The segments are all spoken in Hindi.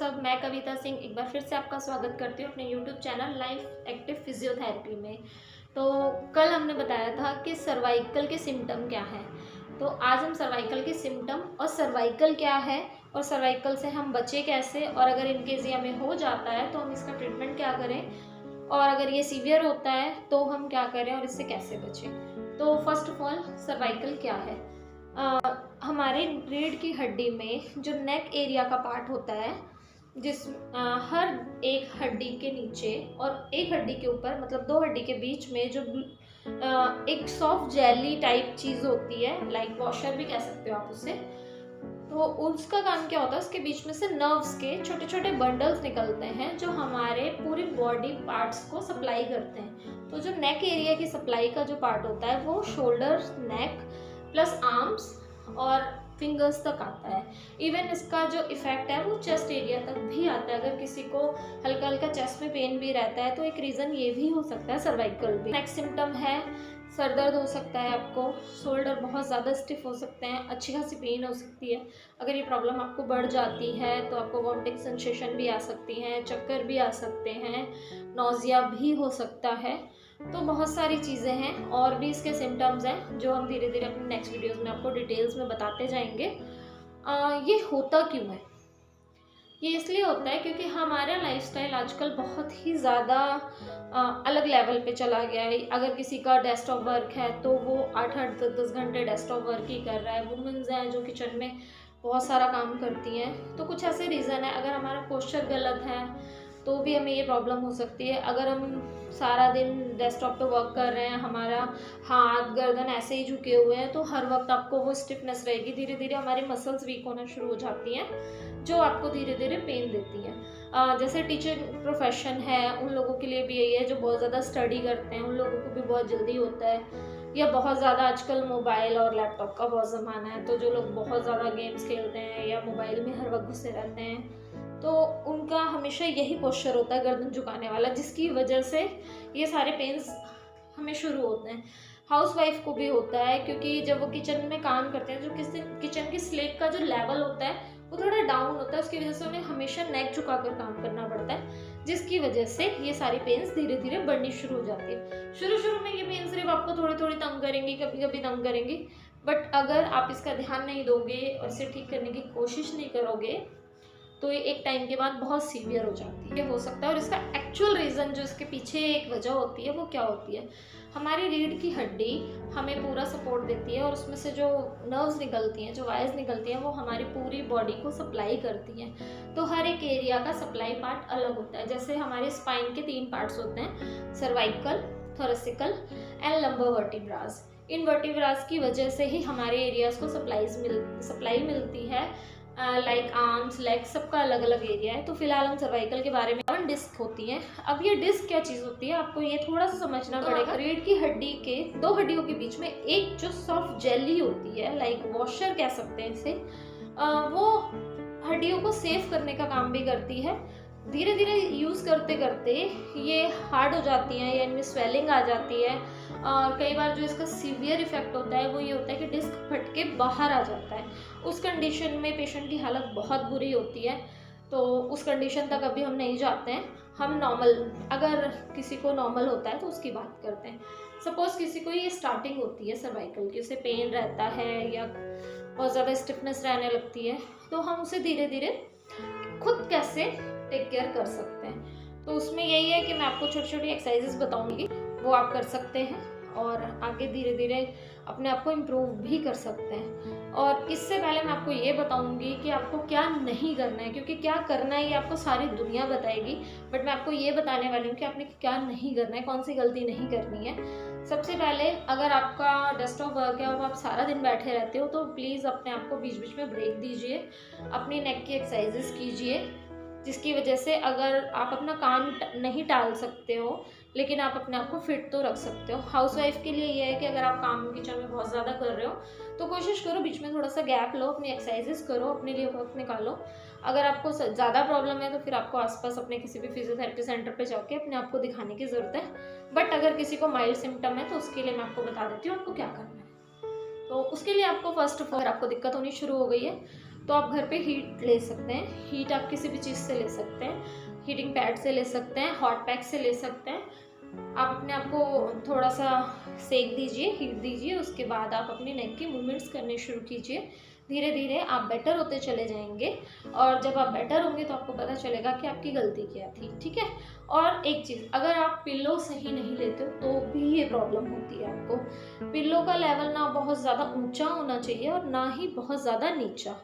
सब, मैं कविता सिंह एक बार फिर से आपका स्वागत करती हूँ अपने YouTube channel life active physiotherapy में। तो कल हमने बताया था कि सर्वाइकल के सिम्टम क्या हैं। तो आज हम सर्वाइकल के सिम्टम और सर्वाइकल क्या है और सर्वाइकल से हम बचे कैसे, और अगर इनकेस ये हमें हो जाता है तो हम इसका ट्रीटमेंट क्या करें, और अगर ये सीवियर होता है तो हम क्या करें और इससे कैसे बचें। तो फर्स्ट ऑफ ऑल सर्वाइकल क्या है। हमारे रीढ़ की हड्डी में जो नेक एरिया का पार्ट होता है, जिस हर एक हड्डी के नीचे और एक हड्डी के ऊपर, मतलब दो हड्डी के बीच में जो एक सॉफ्ट जेली टाइप चीज़ होती है, लाइक वॉशर भी कह सकते हो आप उसे। तो उसका काम क्या होता है, उसके बीच में से नर्व्स के छोटे छोटे बंडल्स निकलते हैं जो हमारे पूरी बॉडी पार्ट्स को सप्लाई करते हैं। तो जो नेक एरिया की सप्लाई का जो पार्ट होता है वो शोल्डर, नेक प्लस आर्म्स और फिंगर्स तक आता है। इवन इसका जो इफेक्ट है वो चेस्ट एरिया तक भी आता है। अगर किसी को हल्का हल्का चेस्ट में पेन भी रहता है तो एक रीज़न ये भी हो सकता है सर्वाइकल भी। नेक्स्ट सिम्टम है सर दर्द हो सकता है आपको, शोल्डर बहुत ज़्यादा स्टिफ हो सकते हैं, अच्छी खासी पेन हो सकती है। अगर ये प्रॉब्लम आपको बढ़ जाती है तो आपको वॉमिटिंग सेंसेशन भी आ सकती हैं, चक्कर भी आ सकते हैं, नौजिया भी हो सकता है। तो बहुत सारी चीज़ें हैं और भी इसके सिम्टम्स हैं जो हम धीरे धीरे अपने नेक्स्ट वीडियोस में आपको डिटेल्स में बताते जाएंगे। ये होता क्यों है? ये इसलिए होता है क्योंकि हमारा लाइफस्टाइल आजकल बहुत ही ज़्यादा अलग लेवल पे चला गया है। अगर किसी का डेस्कटॉप वर्क है तो वो 8-8 10-10 घंटे डेस्कटॉप वर्क ही कर रहा है। वुमेन्स हैं जो किचन में बहुत सारा काम करती हैं। तो कुछ ऐसे रीज़न है। अगर हमारा पोस्चर गलत है तो भी हमें ये प्रॉब्लम हो सकती है। अगर हम सारा दिन डेस्कटॉप पे वर्क कर रहे हैं, हमारा हाथ गर्दन ऐसे ही झुके हुए हैं, तो हर वक्त आपको वो स्टिफनेस रहेगी। धीरे धीरे हमारी मसल्स वीक होना शुरू हो जाती हैं जो आपको धीरे धीरे पेन देती हैं। जैसे टीचिंग प्रोफेशन है, उन लोगों के लिए भी यही है जो बहुत ज़्यादा स्टडी करते हैं, उन लोगों को भी बहुत जल्दी होता है। या बहुत ज़्यादा आजकल मोबाइल और लैपटॉप का बहुत ज़माना है, तो जो लोग बहुत ज़्यादा गेम्स खेलते हैं या मोबाइल में हर वक्त घुसे रहते हैं तो उनका हमेशा यही पोस्चर होता है गर्दन झुकाने वाला, जिसकी वजह से ये सारे पेन्स हमें शुरू होते हैं। हाउसवाइफ को भी होता है क्योंकि जब वो किचन में काम करते हैं, जो किचन की स्लेब का जो लेवल होता है वो थोड़ा डाउन होता है, उसकी वजह से उन्हें हमेशा नेक झुकाकर काम करना पड़ता है, जिसकी वजह से ये सारी पेन्स धीरे धीरे बढ़नी शुरू हो जाती है। शुरू में ये पेन सिर्फ आपको थोड़ी थोड़ी तंग करेंगी, कभी कभी तंग करेंगी, बट अगर आप इसका ध्यान नहीं दोगे और इसे ठीक करने की कोशिश नहीं करोगे तो ये एक टाइम के बाद बहुत सीवियर हो जाती है, हो सकता है। और इसका एक्चुअल रीज़न जो इसके पीछे एक वजह होती है वो क्या होती है, हमारी रीढ़ की हड्डी हमें पूरा सपोर्ट देती है और उसमें से जो नर्व्स निकलती हैं, जो वायर्स निकलती हैं, वो हमारी पूरी बॉडी को सप्लाई करती हैं। तो हर एक एरिया का सप्लाई पार्ट अलग होता है। जैसे हमारे स्पाइन के 3 पार्ट्स होते हैं, cervical, thoracic and lumbar vertebras. इन वर्टिब्रास की वजह से ही हमारे एरियाज़ को सप्लाई मिलती है। लाइक आर्म्स, लेग्स, सबका अलग अलग एरिया है। तो फिलहाल हम सर्वाइकल के बारे में। डिस्क होती है। अब ये डिस्क क्या चीज़ होती है आपको ये थोड़ा सा समझना पड़ेगा। रीढ़ की हड्डी के 2 हड्डियों के बीच में एक जो सॉफ्ट जेली होती है, लाइक वॉशर कह सकते हैं इसे, वो हड्डियों को सेव करने का काम भी करती है। धीरे धीरे यूज़ करते करते ये हार्ड हो जाती हैं या इनमें स्वेलिंग आ जाती है। और कई बार जो इसका सीवियर इफेक्ट होता है वो ये होता है कि डिस्क फट के बाहर आ जाता है। उस कंडीशन में पेशेंट की हालत बहुत बुरी होती है। तो उस कंडीशन तक अभी हम नहीं जाते हैं। हम नॉर्मल, अगर किसी को नॉर्मल होता है तो उसकी बात करते हैं। सपोज किसी को ये स्टार्टिंग होती है सर्वाइकल की, उसे पेन रहता है या बहुत ज़्यादा स्टिफनेस रहने लगती है, तो हम उसे धीरे धीरे खुद कैसे टेक केयर कर सकते हैं। तो उसमें यही है कि मैं आपको छोटी छोटी एक्सरसाइजेस बताऊंगी, वो आप कर सकते हैं और आगे धीरे धीरे अपने आप को इम्प्रूव भी कर सकते हैं। और इससे पहले मैं आपको ये बताऊंगी कि आपको क्या नहीं करना है, क्योंकि क्या करना है ये आपको सारी दुनिया बताएगी, बट मैं आपको ये बताने वाली हूँ कि आपने क्या नहीं करना है, कौन सी गलती नहीं करनी है। सबसे पहले, अगर आपका डेस्कटॉप वर्क है और आप सारा दिन बैठे रहते हो तो प्लीज़ अपने आप को बीच बीच में ब्रेक दीजिए, अपनी नेक की एक्सरसाइजेस कीजिए, जिसकी वजह से अगर आप अपना काम नहीं टाल सकते हो लेकिन आप अपने आप को फिट तो रख सकते हो। हाउसवाइफ के लिए ये है कि अगर आप काम किचन में बहुत ज़्यादा कर रहे हो तो कोशिश करो बीच में थोड़ा सा गैप लो, अपनी एक्सरसाइजेस करो, अपने लिए वक्त निकालो। अगर आपको ज़्यादा प्रॉब्लम है तो फिर आपको आसपास अपने किसी भी फिजियोथेरेपी सेंटर पे जाके अपने आप को दिखाने की ज़रूरत है। बट अगर किसी को माइल्ड सिम्टम है तो उसके लिए मैं आपको बता देती हूँ आपको क्या करना है। तो उसके लिए आपको फर्स्ट ऑफ ऑल, अगर आपको दिक्कत होनी शुरू हो गई है तो आप घर पे हीट ले सकते हैं। हीट आप किसी भी चीज़ से ले सकते हैं, हीटिंग पैड से ले सकते हैं, हॉट पैक से ले सकते हैं। आप अपने आप को थोड़ा सा सेक दीजिए, हीट दीजिए, उसके बाद आप अपनी नेक की मूवमेंट्स करने शुरू कीजिए। धीरे धीरे आप बेटर होते चले जाएंगे, और जब आप बेटर होंगे तो आपको पता चलेगा कि आपकी गलती क्या थी। ठीक है। और एक चीज़, अगर आप पिल्लो सही नहीं लेते हो तो भी ये प्रॉब्लम होती है आपको। पिल्लो का लेवल ना बहुत ज़्यादा ऊंचा होना चाहिए और ना ही बहुत ज़्यादा नीचा।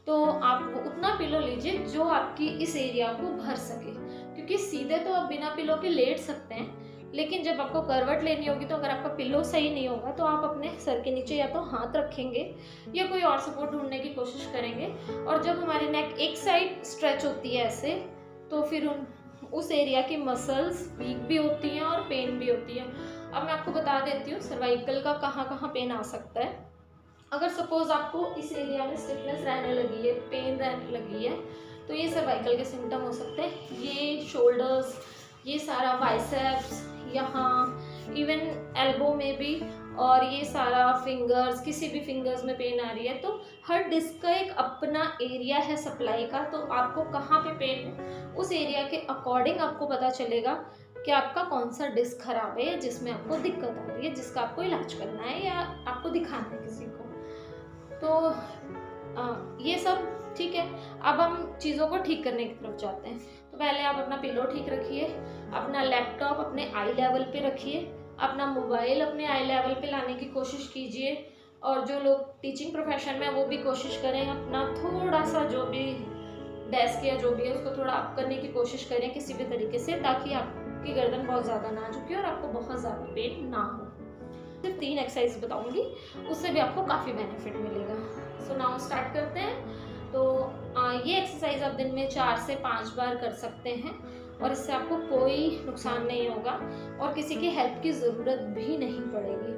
तो आप उतना पिलो लीजिए जो आपकी इस एरिया को भर सके, क्योंकि सीधे तो आप बिना पिलो के लेट सकते हैं, लेकिन जब आपको करवट लेनी होगी तो अगर आपका पिल्लो सही नहीं होगा तो आप अपने सर के नीचे या तो हाथ रखेंगे या कोई और सपोर्ट ढूंढने की कोशिश करेंगे। और जब हमारी नेक एक साइड स्ट्रेच होती है ऐसे, तो फिर उस एरिया की मसल्स वीक भी होती हैं और पेन भी होती है। अब मैं आपको बता देती हूँ सर्वाइकल का कहाँ कहाँ पेन आ सकता है। अगर सपोज आपको इस एरिया में स्टिफनेस रहने लगी है, पेन रहने लगी है, तो ये सर्वाइकल के सिम्टम हो सकते हैं। ये शोल्डर्स, ये सारा बाइसेप्स, यहाँ इवन एल्बो में भी, और ये सारा फिंगर्स, किसी भी फिंगर्स में पेन आ रही है, तो हर डिस्क का एक अपना एरिया है सप्लाई का। तो आपको कहाँ पे पेन है उस एरिया के अकॉर्डिंग आपको पता चलेगा कि आपका कौन सा डिस्क खराब है, जिसमें आपको दिक्कत आ रही है, जिसका आपको इलाज करना है या आपको दिखाना है किसी को। तो ये सब ठीक है। अब हम चीज़ों को ठीक करने की तरफ जाते हैं। तो पहले आप अपना पिलो ठीक रखिए, अपना लैपटॉप अपने आई लेवल पे रखिए, अपना मोबाइल अपने आई लेवल पे लाने की कोशिश कीजिए। और जो लोग टीचिंग प्रोफेशन में है वो भी कोशिश करें अपना थोड़ा सा जो भी डेस्क या जो भी है उसको थोड़ा अप करने की कोशिश करें किसी भी तरीके से, ताकि आपकी गर्दन बहुत ज़्यादा ना झुके और आपको बहुत ज़्यादा पेन ना हो। सिर्फ 3 एक्सरसाइज बताऊंगी, उससे भी आपको काफ़ी बेनिफिट मिलेगा। सो नाउ स्टार्ट करते हैं। तो ये एक्सरसाइज आप दिन में 4 से 5 बार कर सकते हैं और इससे आपको कोई नुकसान नहीं होगा और किसी की हेल्प की ज़रूरत भी नहीं पड़ेगी।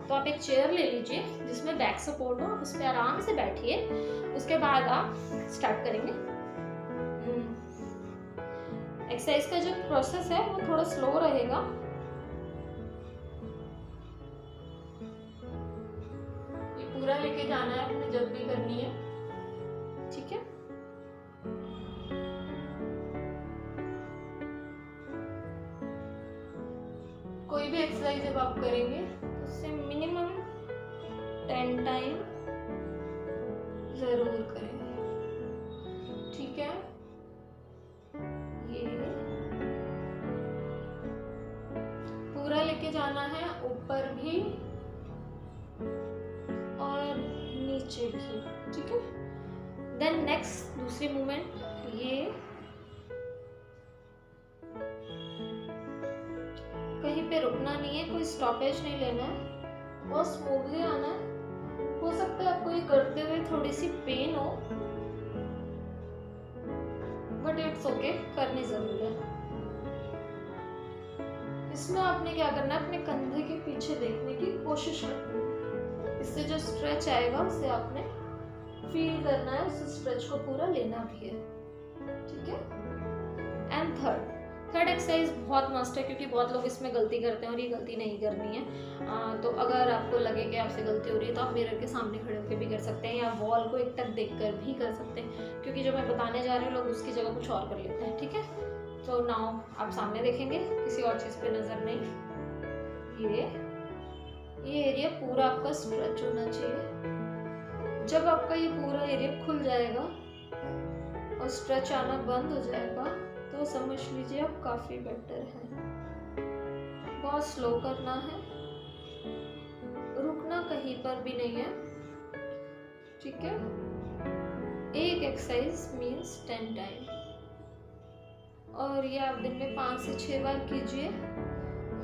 तो आप एक चेयर ले लीजिए जिसमें बैक सपोर्ट हो, उस पर आराम से बैठिए। उसके बाद आप स्टार्ट करेंगे। एक्सरसाइज का जो प्रोसेस है वो थोड़ा स्लो रहेगा। पूरा लेके जाना है अपने जब भी करनी है। ठीक है। कोई भी एक्सरसाइज जब आप करेंगे तो उससे मिनिमम 10 टाइम जरूर करें। ठीक है। ये पूरा लेके जाना है, ऊपर भी और नीचे भी। ठीक है। देन नेक्स्ट दूसरी मूवमेंट, ये कहीं पे रुकना नहीं है, कोई स्टॉपेज नहीं लेना है, बहुत स्मूथली आना है। हो सकता है आपको ये करते हुए थोड़ी सी पेन हो, बट इट्स ओके, करनी जरूर है। इसमें आपने क्या करना है, अपने कंधे के पीछे देखने की कोशिश करनी है। इससे जो स्ट्रेच आएगा उसे आपने फील करना है, उस स्ट्रेच को पूरा लेना भी है। ठीक है। एंड थर्ड एक्सरसाइज बहुत मस्ट है, क्योंकि बहुत लोग इसमें गलती करते हैं और ये गलती नहीं करनी है। तो अगर आपको लगे कि आपसे गलती हो रही है तो आप मिरर के सामने खड़े होकर भी कर सकते हैं या वॉल को एकटक देखकर भी कर सकते हैं, क्योंकि जो मैं बताने जा रही हूँ लोग उसकी जगह कुछ और कर लेते हैं। ठीक है। तो नाउ आप सामने देखेंगे, किसी और चीज़ पे नज़र नहीं। ये एरिया पूरा आपका स्ट्रेच होना चाहिए। जब आपका ये पूरा एरिया खुल जाएगा और स्ट्रेच आना बंद हो जाएगा तो समझ लीजिए आप काफ़ी बेटर हैं। बहुत स्लो करना है, रुकना कहीं पर भी नहीं है। ठीक है। एक एक्सरसाइज मीन्स 10 टाइम, और ये आप दिन में 5 से 6 बार कीजिए।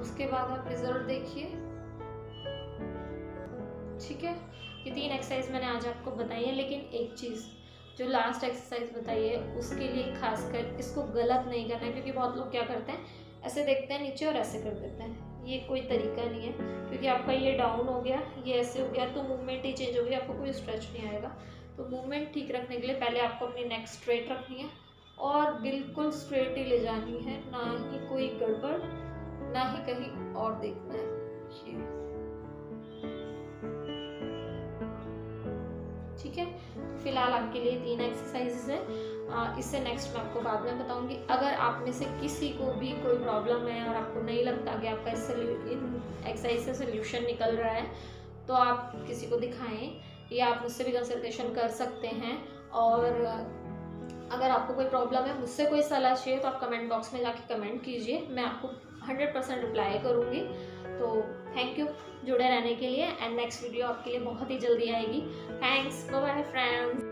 उसके बाद आप रिजल्ट देखिए। ठीक है। ये 3 एक्सरसाइज मैंने आज आपको बताई है, लेकिन एक चीज़ जो लास्ट एक्सरसाइज बताई है उसके लिए खासकर इसको गलत नहीं करना है, क्योंकि बहुत लोग क्या करते हैं, ऐसे देखते हैं नीचे और ऐसे कर देते हैं। ये कोई तरीका नहीं है, क्योंकि आपका ये डाउन हो गया, ये ऐसे हो गया तो मूवमेंट ही चेंज हो गई, आपको कोई स्ट्रेच नहीं आएगा। तो मूवमेंट ठीक रखने के लिए पहले आपको अपनी नेक स्ट्रेट रखनी है और बिल्कुल स्ट्रेट ही ले जानी है, ना ही कोई गड़बड़, ना ही कहीं और देखना है। ठीक ठीक है। फिलहाल आपके लिए 3 एक्सरसाइजेज हैं, इससे नेक्स्ट मैं आपको बाद में बताऊंगी। अगर आप में से किसी को भी कोई प्रॉब्लम है और आपको नहीं लगता कि आपका इन एक्सरसाइज से सोल्यूशन निकल रहा है, तो आप किसी को दिखाएं या आप मुझसे भी कंसल्टेशन कर सकते हैं। और अगर आपको कोई प्रॉब्लम है, मुझसे कोई सलाह चाहिए, तो आप कमेंट बॉक्स में जाके कमेंट कीजिए, मैं आपको 100% रिप्लाई करूँगी। तो थैंक यू जुड़े रहने के लिए, एंड नेक्स्ट वीडियो आपके लिए बहुत ही जल्दी आएगी। Thanks, bye bye friends.